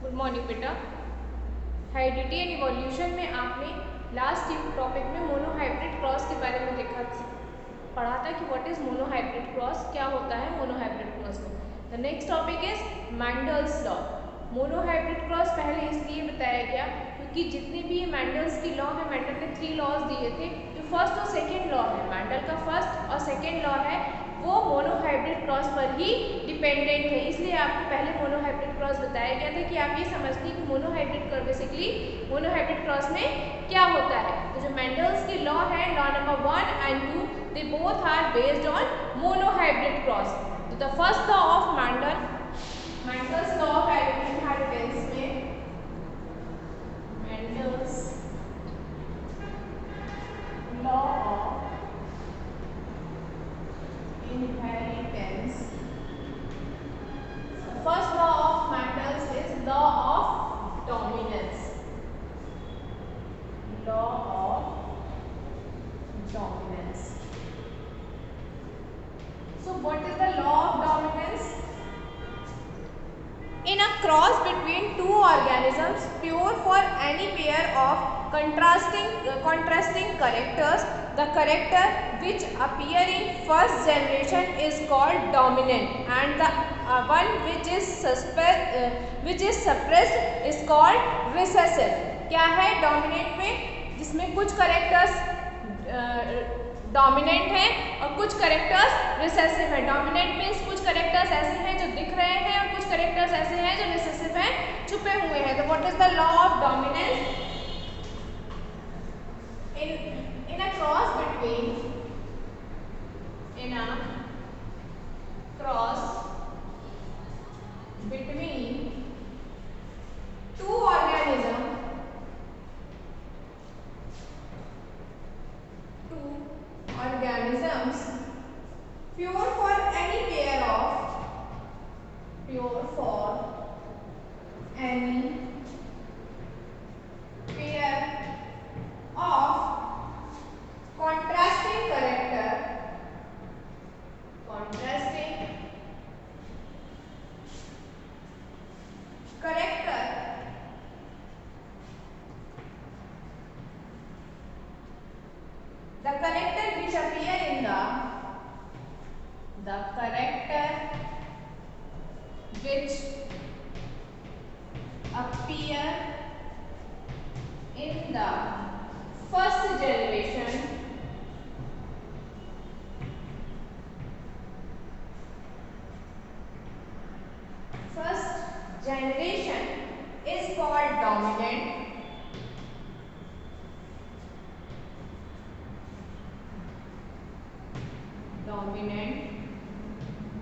Good morning बेटा। Hybridity and evolution में आपने लास्ट टॉपिक में मोनोहाइब्रिड क्रॉस के बारे में पढ़ा था कि व्हाट इज मोनोहाइब्रिड क्रॉस, क्या होता है मोनोहाइब्रिड क्रॉस को। The next topic is Mendel's law. Monohybrid cross पहले इसलिए बताया गया क्योंकि जितने भी मैंडल्स की लॉ है, मैंडल ने 3 लॉज दिए थे। जो फर्स्ट और सेकेंड लॉ है, मैंडल का फर्स्ट और सेकेंड लॉ है, वो मोनोहाइब्रिड क्रॉस पर ही डिपेंडेंट है। इसलिए आपको पहले मोनोहाइब्रिड क्रॉस बताया गया था कि आप ये समझते हैं कि monohybrid cross basically monohybrid cross में क्या होता है। तो जो मैंडल्स की लॉ है, law number 1 and 2, they both are based on monohybrid cross. तो the first law of Mendel's law of inheritance में Mendel's law of inheritance. The first law of Mendel's is law of dominance. Law of dominance. So what is the law of dominance? In a cross between two organisms pure for any pair of contrasting characters, the character which appear in first generation is called dominant and the one which is suppressed is called recessive. क्या है dominant में? जिसमें कुछ characters dominant है और कुछ characters recessive है। Dominant में कुछ करेक्टर्स ऐसे हैं जो दिख रहे हैं और कुछ करेक्टर्स ऐसे हैं जो रिसेसिव हैं, छुपे हुए हैं। तो what is the law of dominance? in a cross between two organisms pure for any pair of contrasting character the character which appear in the character which appear in the first generation is called dominant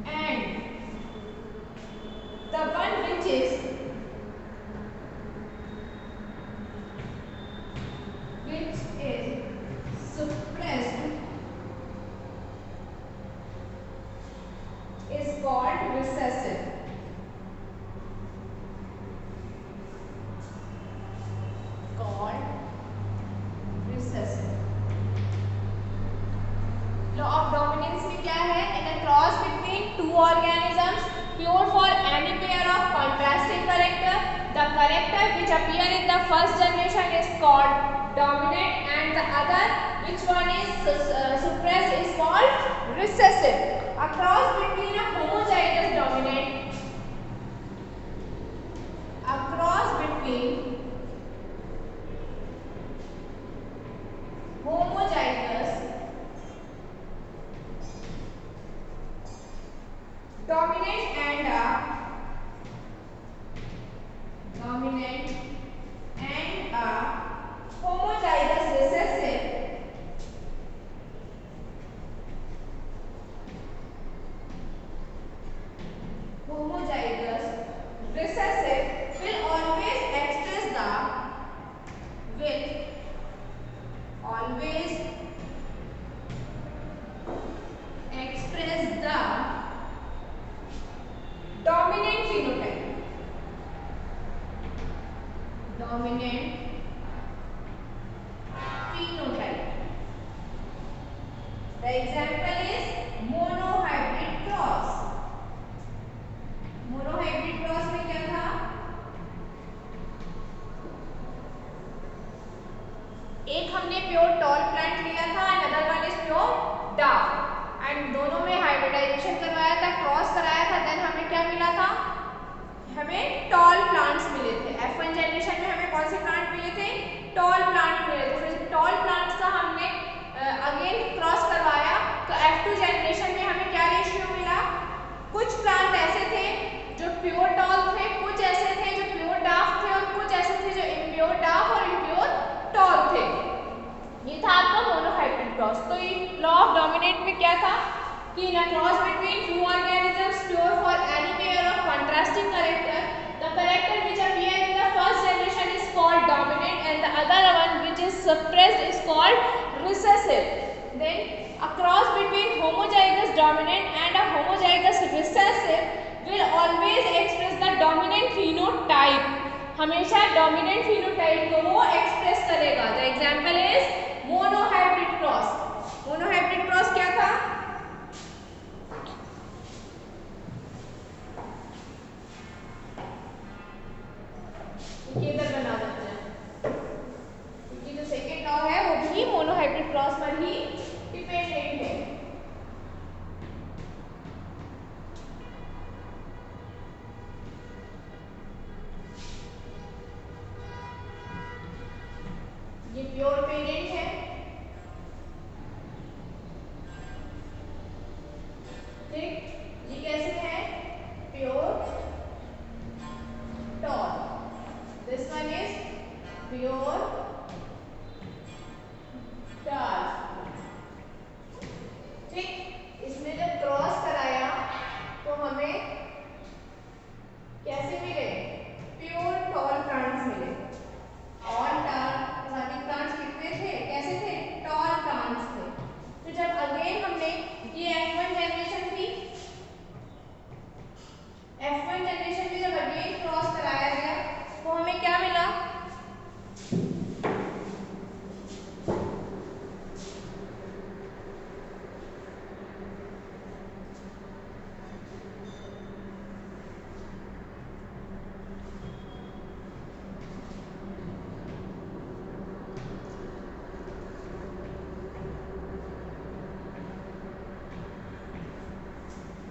and the one which is suppressed is called recessive. Law of dominance में क्या है? In a cross between two organisms pure for any pair of contrasting character, the character which appear in the first generation is called dominant and the other which one is suppressed is called recessive. A cross between a homozygous dominant and a homozygous recessive will always express the dominant phenotype. The example is monohybrid cross. Monohybrid cross में क्या था? एक हमने pure tall plant लिया था and other one is pure dark and दोनों में hybridisation करवाया था, क्रॉस कराया था, देन हमें क्या मिला था, हमें टॉल प्लांट्स मिले थे। F1 जनरेशन में हमें कौन से प्लांट मिले थे, टॉल प्लांट मिले थे। फिर टॉल प्लांट्स का हमने अगेन क्रॉस करवाया तो F2 जनरेशन में हमें क्या रेशियो मिला, कुछ प्लांट ऐसे थे जो प्योर टॉल थे, कुछ ऐसे थे जो प्योर डार्क थे और कुछ ऐसे थे जो इम्प्योर डार्क और इम्प्योर टॉल थे। ये था आपका मोनोहाइब्रिड क्रॉस। तो ये लॉ ऑफ डोमिनेट में क्या था कि in a cross between two organisms pure for any pair of contrasting character, the character which appear in the first generation is called dominant and the other one which is suppressed is called recessive. Then a cross between homozygous dominant and a homozygous recessive will always express the dominant phenotype. हमेशा dominant phenotype को वो express करेगा। The example is monohybrid cross. Monohybrid cross क्या था, ये इधर बना देते हैं क्योंकि जो सेकेंड लॉ है वो भी मोनोहाइब्रिड क्रॉस पर ही डिपेंडेंट है। ये प्योर पेरेंट है, ठीक, ये कैसे है, pure tall, this one is pure dark, ठीक। इसमें जब क्रॉस कराया तो हमें कैसे मिले, प्योर टॉल प्लांट्स मिले। ऑल सभी प्लांट्स कितने थे, कैसे थे, टॉल प्लांट्स थे। तो जब अगेन हमने ये F1 जनरेशन थी, F1 जनरेशन में जब अगेन क्रॉस कराया गया तो हमें क्या मिला,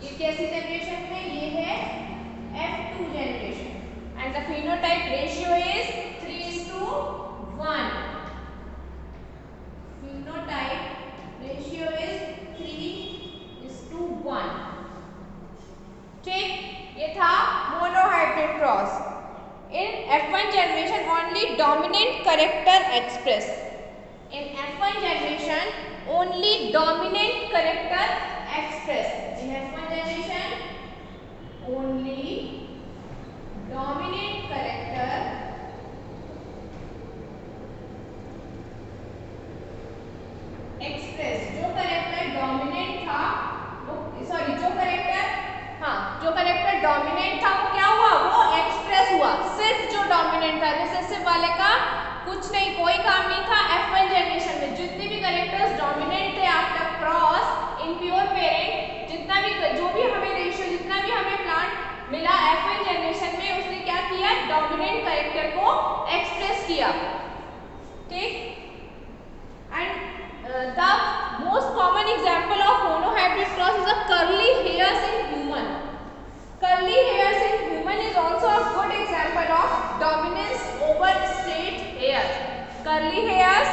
ये कैसी जनरेशन में, ये है F2 generation and the phenotype ratio is 3:1. phenotype ratio is 3:1, ठीक। ये था monohybrid cross. In F1 generation only dominant character express. In F1 generation only dominant character express. In F1 generation only dominant character express. जो character dominant था वो, sorry, जो character, हाँ, जो character dominant था वो क्या हुआ, वो एक्सप्रेस हुआ। सिर्फ जो डोमिनेंट था, रिसेसिव वाले का कुछ नहीं, कोई काम नहीं था। F1 जनरेशन में जितने भी कैरेक्टर्स डोमिनेंट थे after cross in pure parent, जितना भी, जो भी हमें रेशियो, जितना भी हमें प्लांट मिला F1 जनरेशन में, उसने क्या किया, डोमिनेंट कैरेक्टर को एक्सप्रेस किया, ठीक। And the most common example of monohybrid cross is a curly hairs in human. Curly hairs in human is also a good example of dominance over straight hair. Curly hairs,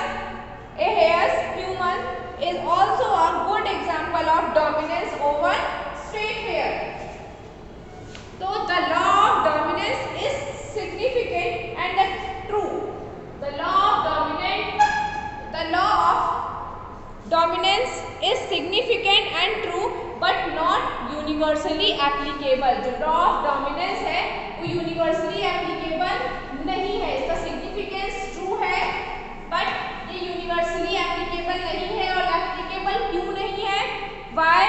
a hairs human is also a good example of dominance over straight hair. So the law of dominance is significant and true. The law of dominance is significant and true but not universally applicable. जो law of dominance है वो universally applicable नहीं है। इसका significance true है but ये universally applicable नहीं है। और applicable क्यों नहीं है, why,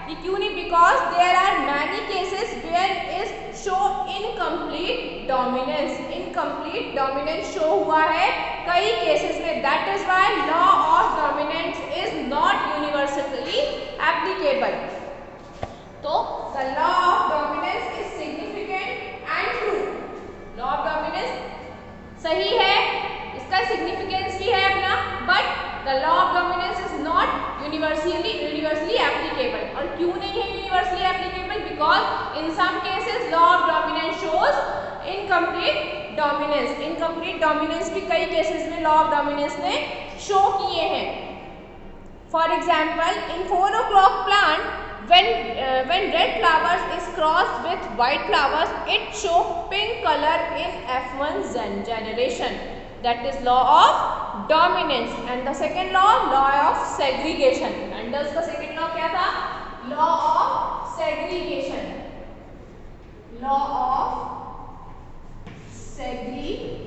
ये क्यों नहीं, because there are many cases where is show incomplete dominance, incomplete dominance show हुआ है कई केसेस में। That is why law of dominance is not universally applicable. तो the law of dominance is significant and true. Law of dominance सही है, इसका significance भी है अपना यूनिवर्सली एप्लीकेबल। और क्यों नहीं है universally applicable? Because in some cases law of dominance shows incomplete dominance. Incomplete dominance भी कई केसेस में लॉ ऑफ डोमिनेंस ने शो किए हैं। For example in 4 o'clock plant when red flowers is crossed with white flowers, it show pink color in F1 generation. That is law of dominance. And the second law of segregation. And does the second law क्या था? Law of segregation. Law of segregation.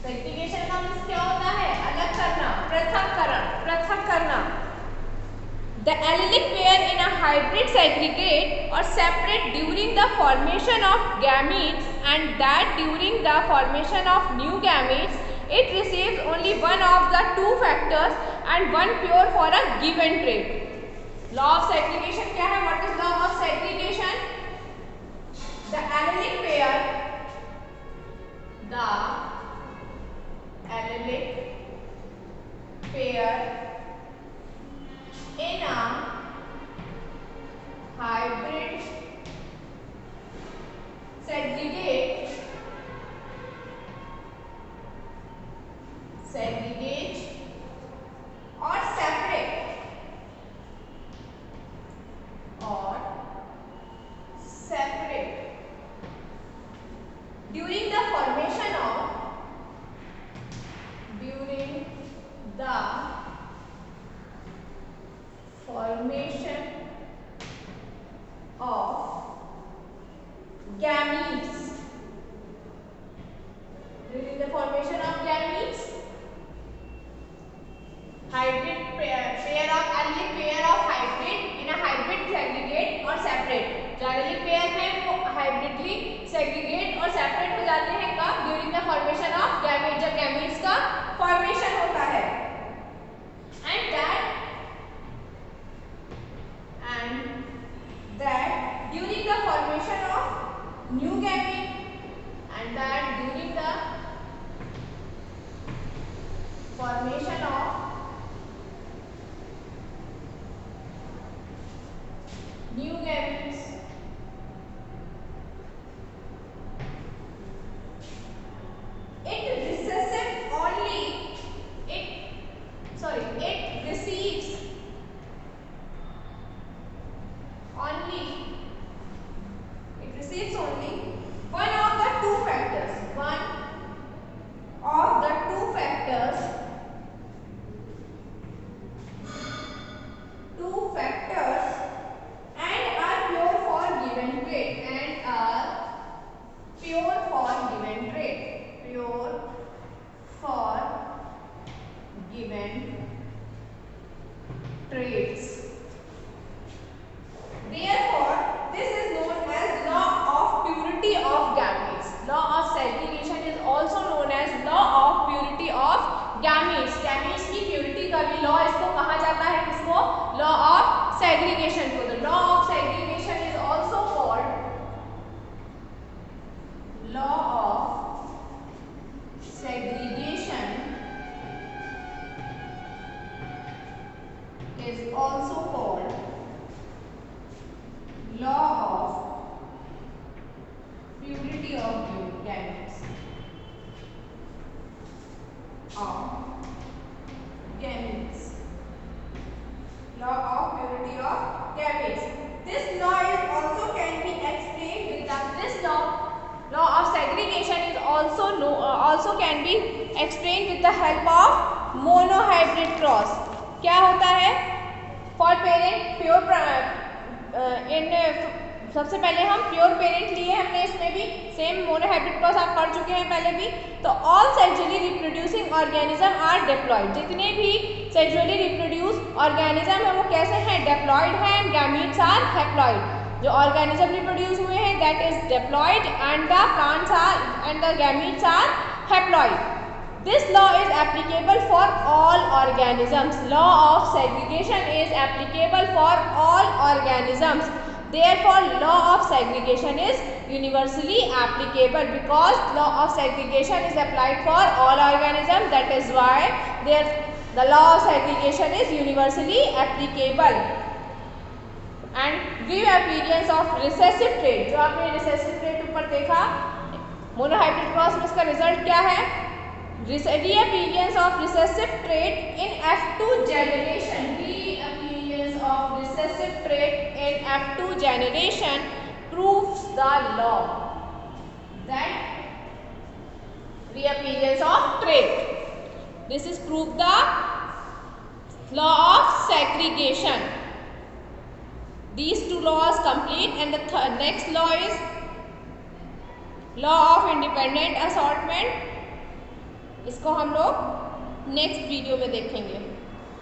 Segregation का means क्या होता है? अलग करना, पृथक करना। The allelic pair in a hybrid segregate or separate during the formation of gametes, and that during the formation of new gametes it receives only one of the two factors and one pure for a given trait. Law of segregation क्या है? What is law of segregation? The allelic pair in a hybrid segregate or separate during the formation of gametes. During the formation of gametes, hybrid pair of allelic pair of hybrid in a hybrid segregate or separate. जो allelic pair है वो hybridly segregate और separate हो जाते हैं कब? During the formation of gametes, जब gametes का formation होता है। And that during the formation of new gamete, and that during the formation of new gametes it receives only one of the two factors, and are pure for given trait, traits. Therefore, this is known as law of purity of gametes. Law of segregation is also known as law of purity of gametes. Gametes की purity का भी law इसको कहा जाता है, किसको? Law of segregation को। The law of segregation is also called law of segregation is also called law of purity of gametes. Law of purity of gametes. This law is also can be explained with the law of segregation is also can be explained with the help of monohybrid cross. क्या होता है? For parent pure सबसे पहले हम pure parent लिए हमने, इसमें भी सेम मोनोहाइब्रिड क्रॉस आप पढ़ चुके हैं पहले भी। तो all sexually reproducing organism are diploid. जितने भी सेक्सुअली रिप्रोड्यूस ऑर्गेनिज्म है वो कैसे हैं? डिप्लॉयड हैं। And gametes are haploid. जो ऑर्गेनिज्म रिप्रोड्यूस हुए हैं that is diploid and the plants are and the gametes are haploid. This law is applicable for all organisms. Law of segregation is applicable for all organisms. Therefore, law of segregation is universally applicable because law of segregation is applied for all organisms. That is why the law of segregation is universally applicable. And give appearance of recessive trait. जो आपने recessive trait ऊपर देखा, monohybrid cross में इसका result क्या है? Reappearance of recessive trait in F2 generation. Reappearance of recessive trait in F2 generation proves the law that reappearance of trait. This is prove the law of segregation. These two laws complete, and the next law is law of independent assortment. इसको हम लोग next video में देखेंगे.